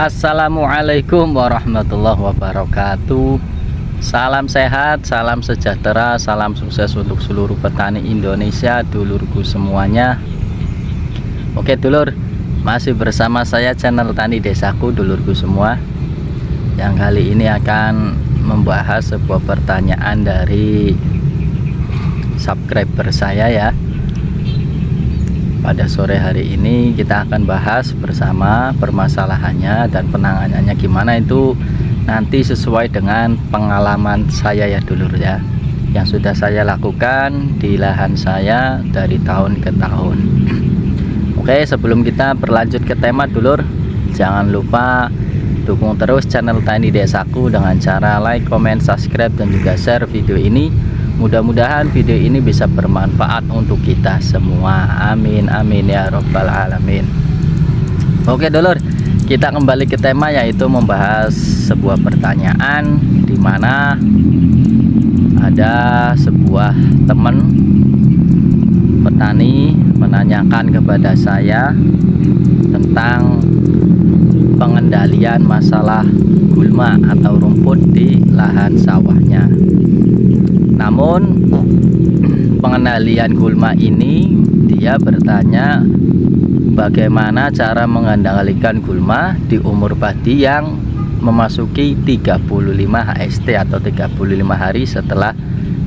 Assalamualaikum warahmatullahi wabarakatuh. Salam sehat, salam sejahtera, salam sukses untuk seluruh petani Indonesia, dulurku semuanya. Oke dulur, masih bersama saya channel Tani Desaku, dulurku semua. Yang kali ini akan membahas sebuah pertanyaan dari subscriber saya ya. Pada sore hari ini kita akan bahas bersama permasalahannya dan penanganannya gimana, itu nanti sesuai dengan pengalaman saya ya dulur ya, yang sudah saya lakukan di lahan saya dari tahun ke tahun. Oke, sebelum kita berlanjut ke tema dulur, jangan lupa dukung terus channel Tani Desaku dengan cara like, comment, subscribe, dan juga share video ini. Mudah-mudahan video ini bisa bermanfaat untuk kita semua. Amin amin ya robbal alamin. Oke dulur, kita kembali ke tema, yaitu membahas sebuah pertanyaan di mana ada sebuah teman petani menanyakan kepada saya tentang pengendalian masalah gulma atau rumput di lahan sawahnya. Namun pengendalian gulma ini, dia bertanya bagaimana cara mengendalikan gulma di umur padi yang memasuki 35 HST atau 35 hari setelah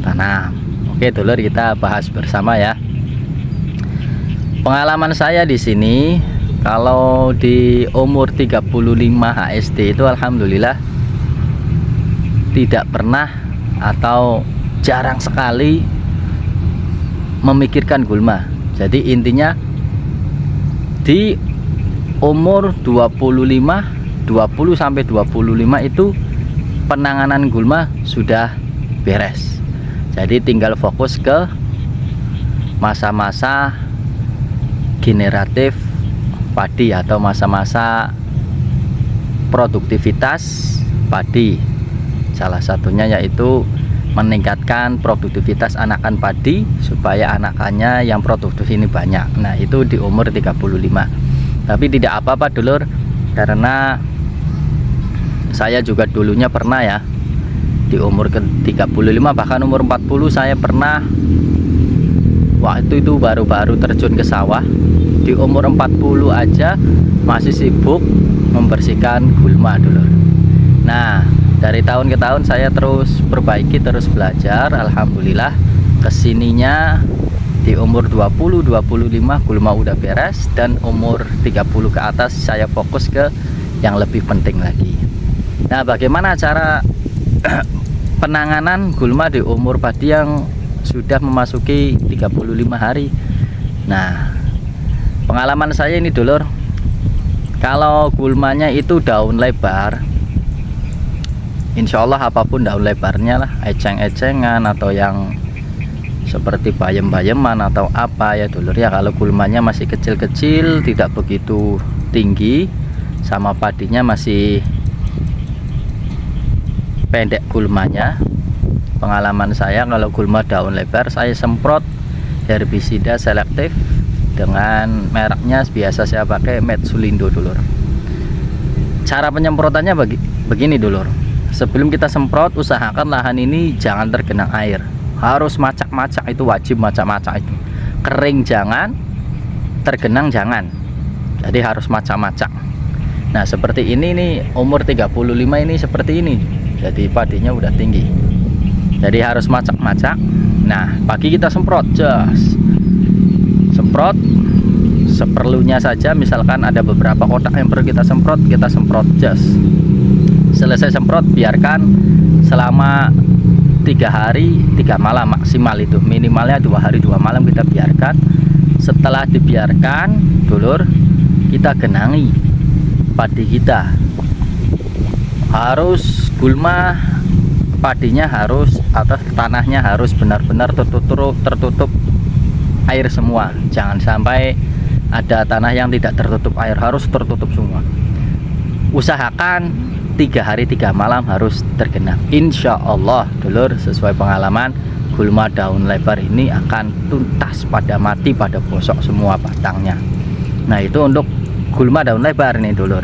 tanam. Oke dulur, kita bahas bersama ya. Pengalaman saya di sini, kalau di umur 35 HST itu alhamdulillah tidak pernah atau jarang sekali memikirkan gulma. Jadi intinya di umur 20 sampai 25 itu penanganan gulma sudah beres. Jadi tinggal fokus ke masa-masa generatif padi atau masa-masa produktivitas padi. Salah satunya yaitu meningkatkan produktivitas anakan padi supaya anakannya yang produktif ini banyak. Nah itu di umur 35. Tapi tidak apa-apa dulur, karena saya juga dulunya pernah ya, di umur ke 35 bahkan umur 40 saya pernah. Waktu itu baru-baru terjun ke sawah, di umur 40 aja masih sibuk membersihkan gulma dulur. Nah dari tahun ke tahun saya terus perbaiki, terus belajar. Alhamdulillah kesininya di umur 20-25 gulma udah beres, dan umur 30 ke atas saya fokus ke yang lebih penting lagi. Nah bagaimana cara penanganan gulma di umur padi yang sudah memasuki 35 hari? Nah pengalaman saya ini dulur, kalau gulmanya itu daun lebar, insya Allah apapun daun lebarnya lah, eceng-ecengan atau yang seperti bayam-bayaman atau apa ya dulur ya, kalau gulmanya masih kecil-kecil, tidak begitu tinggi, sama padinya masih pendek gulmanya, pengalaman saya kalau gulma daun lebar saya semprot herbisida selektif dengan mereknya biasa saya pakai Metsulindo dulur. Cara penyemprotannya begini dulur. Sebelum kita semprot, usahakan lahan ini jangan tergenang air. Harus macak-macak, itu wajib macak-macak itu. Kering jangan, tergenang jangan. Jadi harus macak-macak. Nah seperti ini nih, umur 35 ini seperti ini. Jadi padinya udah tinggi. Jadi harus macak-macak. Nah pagi kita semprot, jas. Semprot seperlunya saja, misalkan ada beberapa kotak yang perlu kita semprot jas. Selesai semprot, biarkan selama 3 hari 3 malam maksimal, itu minimalnya 2 hari 2 malam kita biarkan. Setelah dibiarkan dulur, kita genangi padi kita. Harus gulma padinya harus, atau tanahnya harus benar-benar tertutup air semua. Jangan sampai ada tanah yang tidak tertutup air, harus tertutup semua. Usahakan 3 hari 3 malam harus tergenang. Insya Allah dulur, sesuai pengalaman, gulma daun lebar ini akan tuntas, pada mati, pada bosok semua batangnya. Nah itu untuk gulma daun lebar nih dulur.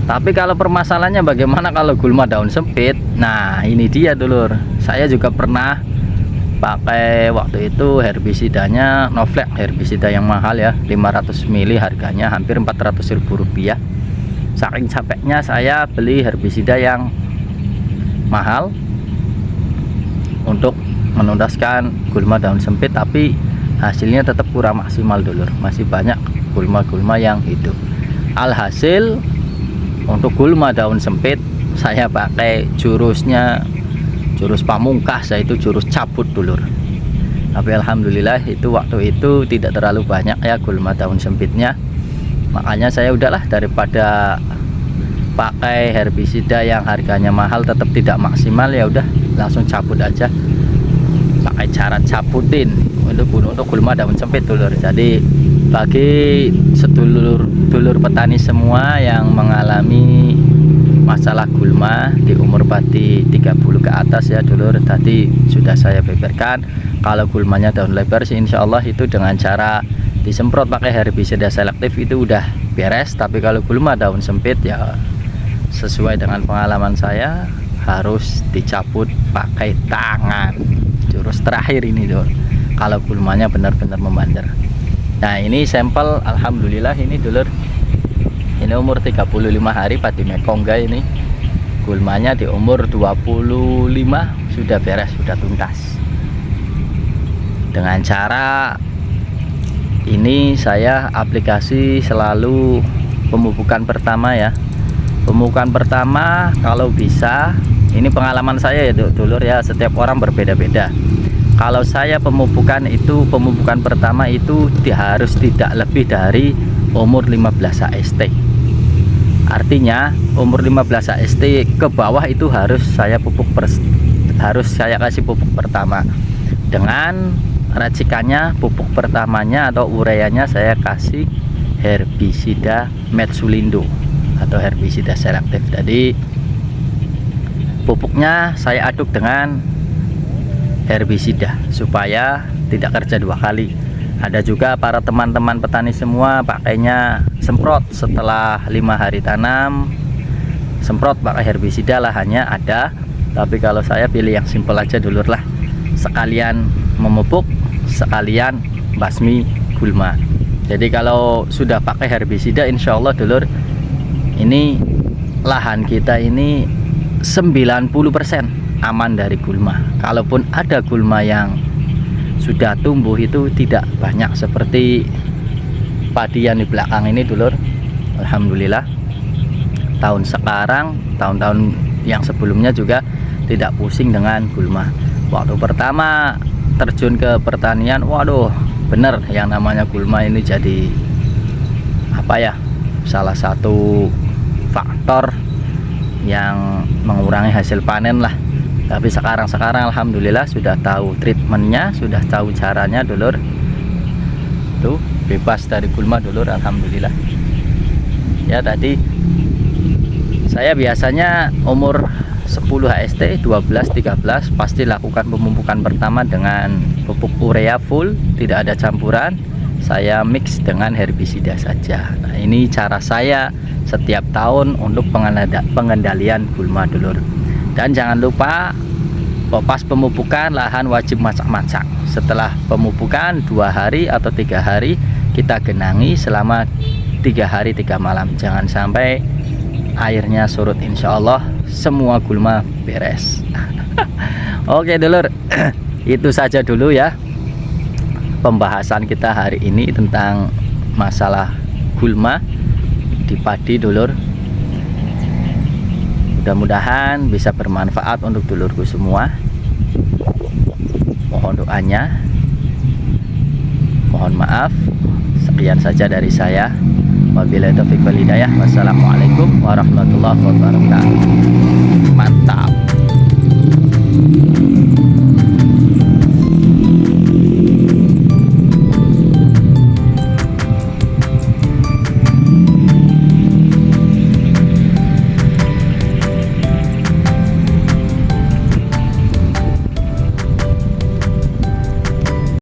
Tapi kalau permasalahannya bagaimana kalau gulma daun sempit? Nah ini dia dulur, saya juga pernah pakai waktu itu herbisidanya Novlex, herbisida yang mahal ya, 500 ml harganya hampir 400.000 rupiah. Saking capeknya saya beli herbisida yang mahal untuk menuntaskan gulma daun sempit, tapi hasilnya tetap kurang maksimal dulur, masih banyak gulma-gulma yang hidup. Alhasil untuk gulma daun sempit saya pakai jurus pamungkas, yaitu jurus cabut dulur. Tapi alhamdulillah itu waktu itu tidak terlalu banyak ya gulma daun sempitnya, makanya saya udahlah, daripada pakai herbisida yang harganya mahal tetap tidak maksimal, ya udah langsung cabut aja, pakai cara cabutin untuk gulma daun sempit dulur. Jadi bagi sedulur petani semua yang mengalami masalah gulma di umur padi 30 ke atas ya dulur, tadi sudah saya beberkan. Kalau gulmanya daun lebar sih insya Allah itu dengan cara disemprot pakai herbisida selektif itu udah beres. Tapi kalau gulma daun sempit ya sesuai dengan pengalaman saya harus dicabut pakai tangan, jurus terakhir ini dulur, kalau gulmanya benar-benar membandel. Nah ini sampel, alhamdulillah ini dulur, ini umur 35 hari padi mekongga, ini gulmanya di umur 25 sudah beres, sudah tuntas. Dengan cara ini saya aplikasi selalu pemupukan pertama ya. Pemupukan pertama kalau bisa, ini pengalaman saya ya dulur ya, setiap orang berbeda-beda. Kalau saya pemupukan pertama itu harus tidak lebih dari umur 15 AST. Artinya umur 15 AST ke bawah itu harus saya kasih pupuk pertama. Dengan racikannya, pupuk pertamanya atau ureanya saya kasih herbisida Metsulindo atau herbisida selektif. Jadi pupuknya saya aduk dengan herbisida supaya tidak kerja dua kali. Ada juga para teman-teman petani semua pakainya semprot setelah 5 hari tanam, semprot pakai herbisida lahannya ada. Tapi kalau saya pilih yang simpel aja dulur lah, sekalian memupuk sekalian basmi gulma. Jadi kalau sudah pakai herbisida insya Allah dulur, ini lahan kita ini 90% aman dari gulma. Kalaupun ada gulma yang sudah tumbuh itu tidak banyak seperti padi yang di belakang ini dulur. Alhamdulillah tahun sekarang, tahun-tahun yang sebelumnya juga tidak pusing dengan gulma. Waktu pertama terjun ke pertanian, waduh bener yang namanya gulma ini jadi apa ya, salah satu faktor yang mengurangi hasil panen lah. Tapi sekarang alhamdulillah sudah tahu treatmentnya, sudah tahu caranya dulur. Tuh bebas dari gulma dulur, alhamdulillah. Ya tadi saya biasanya umur 10 HST, 12, 13 pasti lakukan pemupukan pertama dengan pupuk urea full, tidak ada campuran. Saya mix dengan herbisida saja. Nah ini cara saya setiap tahun untuk pengendalian gulma dulur. Dan jangan lupa pas pemupukan lahan wajib macak-macak. Setelah pemupukan 2 hari atau 3 hari kita genangi selama 3 hari 3 malam. Jangan sampai airnya surut, insya Allah semua gulma beres. Oke dulur, itu saja dulu ya pembahasan kita hari ini tentang masalah gulma di padi dulur. Mudah-mudahan bisa bermanfaat untuk dulurku semua. Mohon doanya, mohon maaf. Sekian saja dari saya. Wabillahi taufiq wal hidayah. Wassalamualaikum warahmatullahi wabarakatuh. Mantap.